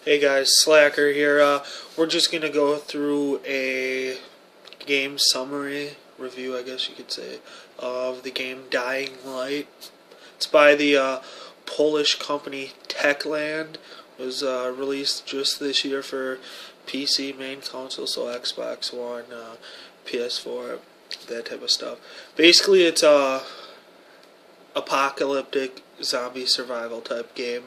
Hey guys, Slacker here. We're just gonna go through a game summary review, I guess you could say, of the game Dying Light. It's by the Polish company Techland. It was released just this year for PC, main console, so Xbox One, PS4, that type of stuff. Basically, it's a apocalyptic zombie survival type game.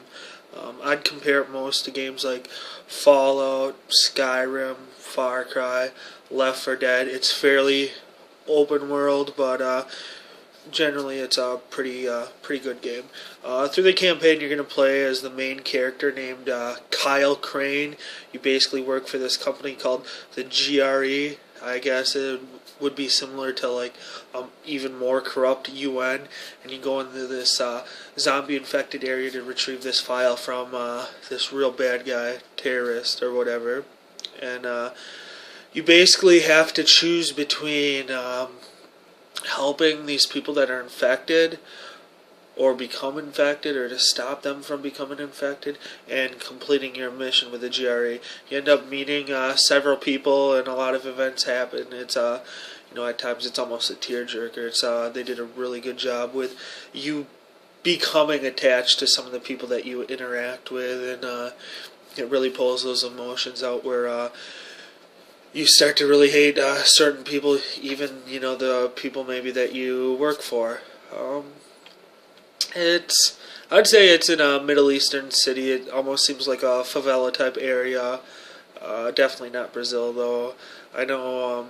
I'd compare it most to games like Fallout, Skyrim, Farcry, Left 4 Dead. It's fairly open world, but generally it's a pretty good game. Through the campaign, you're going to play as the main character named Kyle Crane. You basically work for this company called the GRE. I guess it would be similar to like even more corrupt UN, and you go into this zombie infected area to retrieve this file from this real bad guy, terrorist or whatever, and you basically have to choose between helping these people that are infected or become infected, or to stop them from becoming infected, and completing your mission with the GRE. You end up meeting several people, and a lot of events happen. It's at times it's almost a tearjerker. It's they did a really good job with you becoming attached to some of the people that you interact with, and it really pulls those emotions out where you start to really hate certain people, even the people maybe that you work for. I'd say it's in a Middle Eastern city. It almost seems like a favela type area. Definitely not Brazil though. I know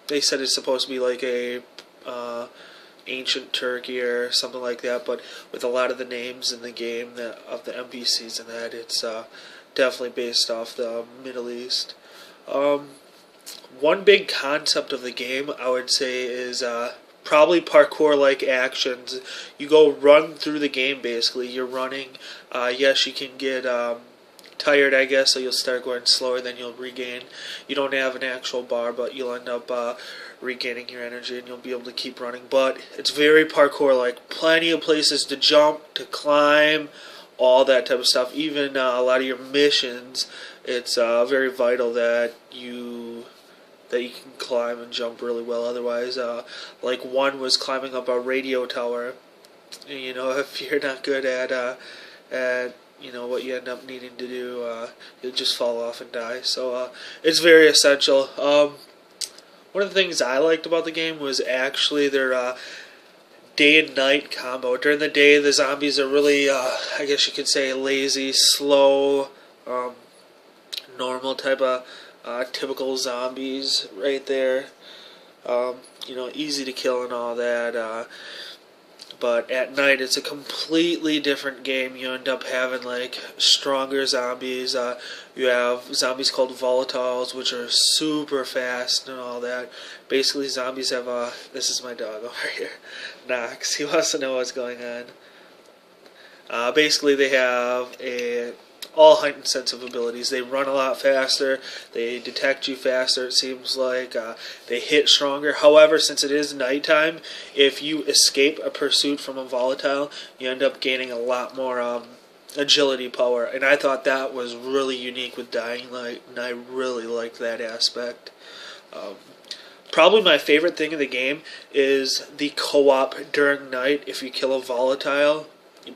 they said it's supposed to be like a ancient Turkey or something like that, but with a lot of the names in the game of the NPCs and that, it's definitely based off the Middle East. One big concept of the game, I would say, is probably parkour-like actions. You go run through the game, basically. You're running. Yes, you can get tired, I guess, so you'll start going slower, then you'll regain. You don't have an actual bar, but you'll end up regaining your energy, and you'll be able to keep running. But it's very parkour-like. Plenty of places to jump, to climb, all that type of stuff. Even a lot of your missions, it's very vital that you can climb and jump really well. Otherwise, like one was climbing up a radio tower. If you're not good at what you end up needing to do, you'll just fall off and die. So it's very essential. One of the things I liked about the game was actually their day and night combo. During the day, the zombies are really, I guess you could say, lazy, slow, normal type of typical zombies right there. Easy to kill and all that. But at night, it's a completely different game. You end up having like stronger zombies. You have zombies called volatiles, which are super fast and all that. Basically, zombies have this is my dog over here, Knox. He wants to know what's going on. Basically, they have all heightened sense of abilities. They run a lot faster. They detect you faster, it seems like. They hit stronger. However, since it is nighttime, if you escape a pursuit from a volatile, you end up gaining a lot more agility power. And I thought that was really unique with Dying Light, and I really liked that aspect. Probably my favorite thing in the game is the co-op during night. If you kill a volatile,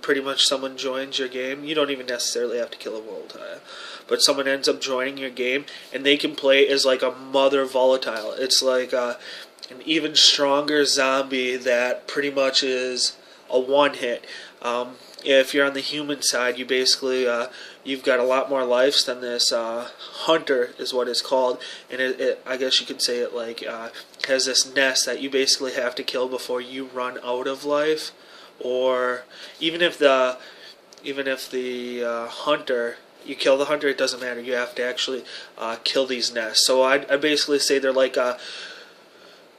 pretty much someone joins your game. You don't even necessarily have to kill a volatile, but someone ends up joining your game, and they can play as like a mother volatile. It's like an even stronger zombie that pretty much is a one-hit. If you're on the human side, you basically you've got a lot more lives than this hunter is what it's called, and it I guess you could say it like has this nest that you basically have to kill before you run out of life. Or even if the hunter, you kill the hunter, it doesn't matter. You have to actually kill these nests. So I basically say they're like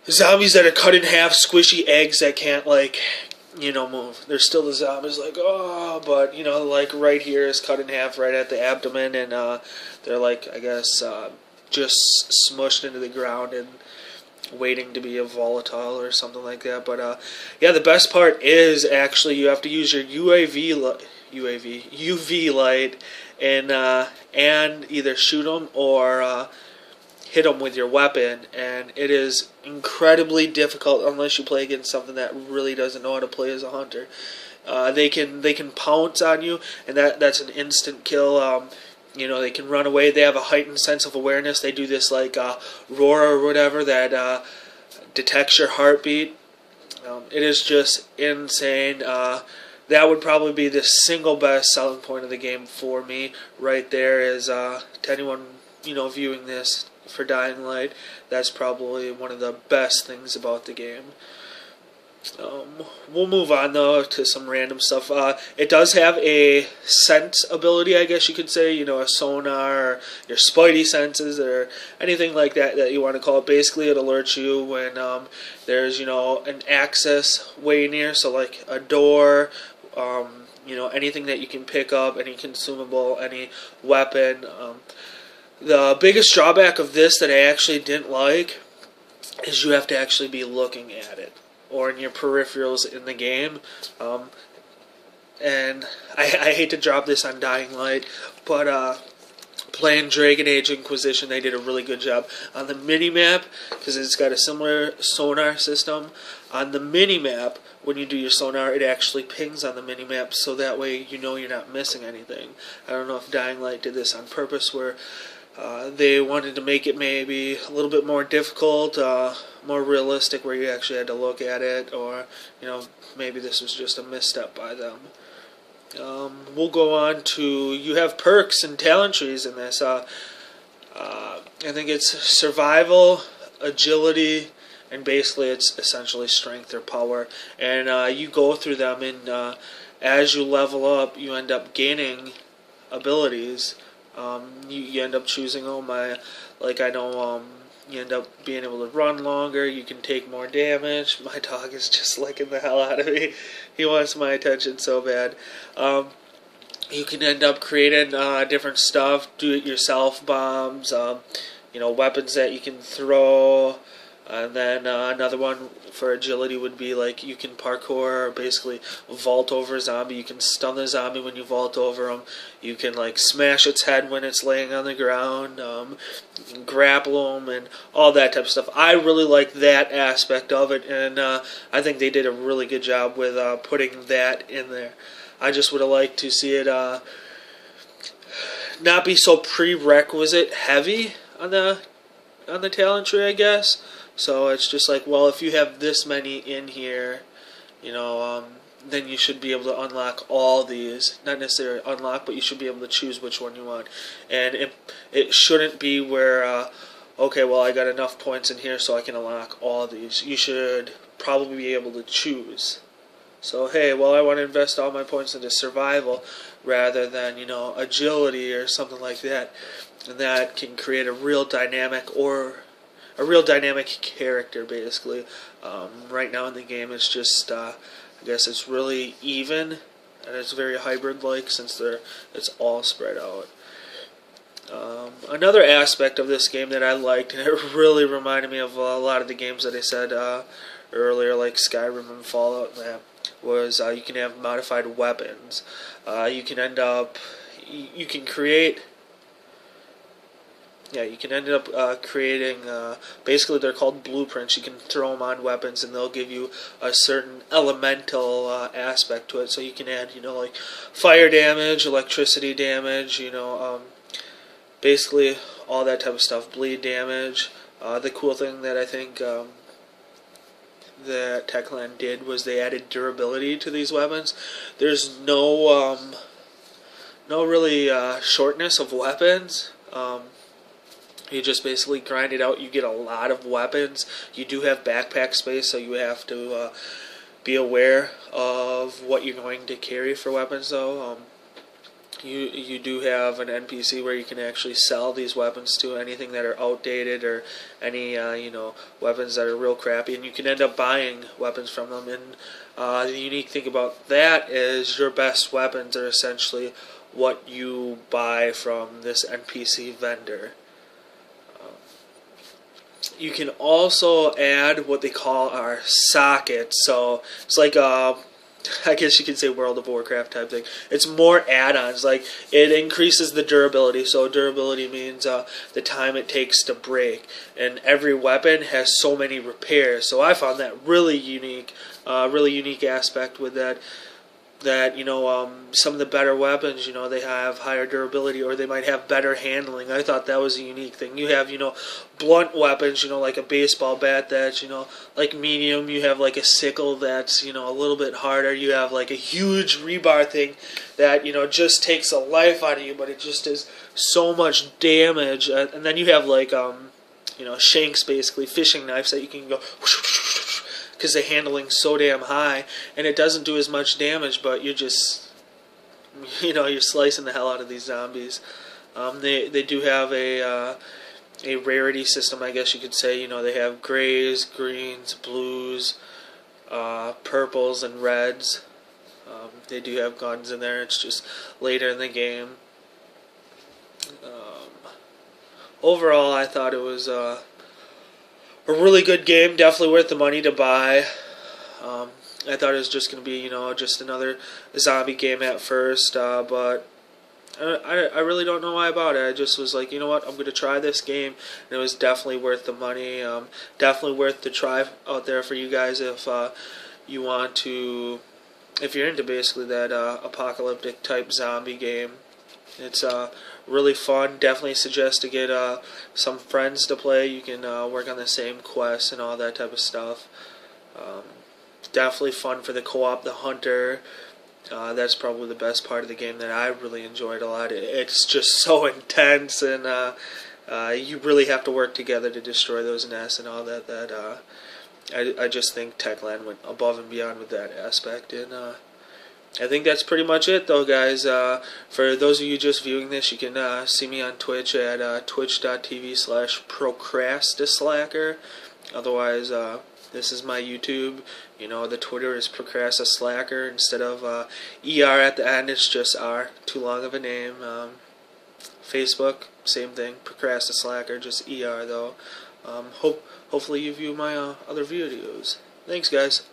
zombies that are cut in half, squishy eggs that can't move. They're still the zombies but like right here is cut in half right at the abdomen, and they're like, I guess, just smushed into the ground and waiting to be a volatile or something like that. But yeah, the best part is actually you have to use your UV light, and either shoot them or hit them with your weapon, and it is incredibly difficult unless you play against something that really doesn't know how to play as a hunter. They can pounce on you, and that's an instant kill. They can run away. They have a heightened sense of awareness. They do this like roar or whatever that detects your heartbeat. It is just insane. That would probably be the single best selling point of the game for me. Right there is to anyone viewing this for Dying Light. That's probably one of the best things about the game. We'll move on though to some random stuff. It does have a sense ability, I guess you could say, a sonar, or your spidey senses, or anything like that you want to call it. Basically, it alerts you when there's an access way near, so like a door, anything that you can pick up, any consumable, any weapon. The biggest drawback of this that I actually didn't like is you have to actually be looking at it, or in your peripherals in the game. And I hate to drop this on Dying Light, but playing Dragon Age Inquisition, they did a really good job on the mini-map, because it's got a similar sonar system. On the mini-map, when you do your sonar, it actually pings on the mini-map, so that way you're not missing anything. I don't know if Dying Light did this on purpose, where they wanted to make it maybe a little bit more difficult, more realistic, where you actually had to look at it, or maybe this was just a misstep by them. We'll go on to, you have perks and talent trees in this. I think it's survival, agility, and basically it's essentially strength or power. And you go through them, and as you level up, you end up gaining abilities. You end up choosing you end up being able to run longer, you can take more damage. My dog is just licking the hell out of me. He wants my attention so bad. You can end up creating different stuff, do-it-yourself bombs, weapons that you can throw. And then another one for agility would be like you can parkour, or basically vault over a zombie. You can stun the zombie when you vault over them. You can like smash its head when it's laying on the ground. You can grapple them and all that type of stuff. I really like that aspect of it, and I think they did a really good job with putting that in there. I just would have liked to see it not be so prerequisite heavy on the talent tree, I guess. So it's just like, well, if you have this many in here, then you should be able to unlock all these. Not necessarily unlock, but you should be able to choose which one you want. And it shouldn't be where, okay, well, I got enough points in here so I can unlock all these. You should probably be able to choose. So, hey, well, I want to invest all my points into survival rather than, agility or something like that. And that can create a real dynamic character, basically. Right now in the game, it's just, I guess it's really even, and it's very hybrid-like since it's all spread out. Another aspect of this game that I liked, and it really reminded me of a lot of the games that I said earlier, like Skyrim and Fallout, and that was you can have modified weapons. You can end up creating, basically they're called blueprints. You can throw them on weapons and they'll give you a certain elemental aspect to it. So you can add, like fire damage, electricity damage, basically all that type of stuff, bleed damage. The cool thing that I think that Techland did was they added durability to these weapons. There's no really shortness of weapons. You just basically grind it out. You get a lot of weapons. You do have backpack space, so you have to be aware of what you're going to carry for weapons, though. You do have an NPC where you can actually sell these weapons to, anything that are outdated or any weapons that are real crappy, and you can end up buying weapons from them. And the unique thing about that is your best weapons are essentially what you buy from this NPC vendor. You can also add what they call our sockets. So it's like I guess you could say World of Warcraft type thing. It's more add-ons. Like, it increases the durability. So durability means the time it takes to break. And every weapon has so many repairs. So I found that really unique aspect with that. That, some of the better weapons, they have higher durability, or they might have better handling. I thought that was a unique thing. You have, blunt weapons, like a baseball bat that's, like medium. You have like a sickle that's, a little bit harder. You have like a huge rebar thing that, just takes the life out of you, but it just does so much damage. And then you have like, shanks, basically, fishing knives that you can go because the handling's so damn high, and it doesn't do as much damage, but you're just, you're slicing the hell out of these zombies. They do have a rarity system, I guess you could say. They have grays, greens, blues, purples, and reds. They do have guns in there. It's just later in the game. Overall, I thought it was a really good game, definitely worth the money to buy. I thought it was just going to be, just another zombie game at first, but I really don't know why about it. I just was like, you know what, I'm going to try this game, and it was definitely worth the money. Definitely worth the try out there for you guys if you want to, if you're into basically that apocalyptic type zombie game. It's really fun. Definitely suggest to get some friends to play. You can work on the same quests and all that type of stuff. Definitely fun for the co-op, the hunter. That's probably the best part of the game that I really enjoyed a lot. It's just so intense, and you really have to work together to destroy those nests and all that. I just think Techland went above and beyond with that aspect, and I think that's pretty much it, though, guys. For those of you just viewing this, you can see me on Twitch at twitch.tv/procrastislacker. Otherwise, this is my YouTube. The Twitter is procrastislacker. Instead of ER at the end, it's just R. Too long of a name. Facebook, same thing. Procrastislacker, just ER, though. Hopefully you view my other videos. Thanks, guys.